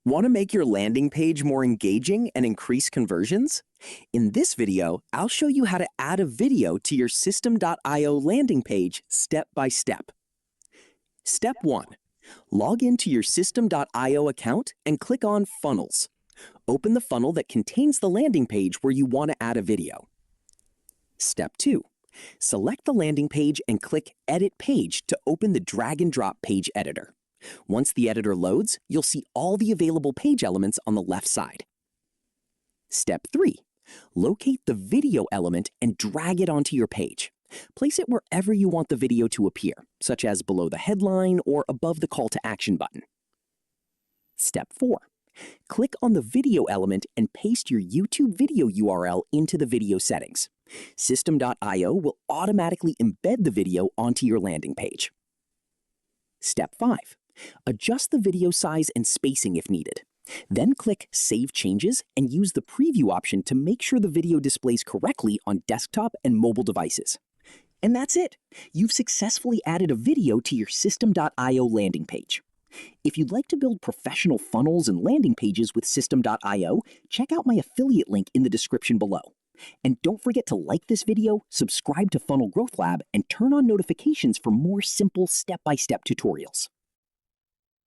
Want to make your landing page more engaging and increase conversions? In this video, I'll show you how to add a video to your System.io landing page step by step. Step 1. Log into your System.io account and click on Funnels. Open the funnel that contains the landing page where you want to add a video. Step 2. Select the landing page and click Edit Page to open the drag and drop page editor. Once the editor loads, you'll see all the available page elements on the left side. Step 3. Locate the video element and drag it onto your page. Place it wherever you want the video to appear, such as below the headline or above the call to action button. Step 4. Click on the video element and paste your YouTube video URL into the video settings. System.io will automatically embed the video onto your landing page. Step 5. Adjust the video size and spacing if needed. Then click Save Changes and use the preview option to make sure the video displays correctly on desktop and mobile devices. And that's it! You've successfully added a video to your System.io landing page. If you'd like to build professional funnels and landing pages with System.io, check out my affiliate link in the description below. And don't forget to like this video, subscribe to Funnel Growth Lab, and turn on notifications for more simple step-by-step tutorials.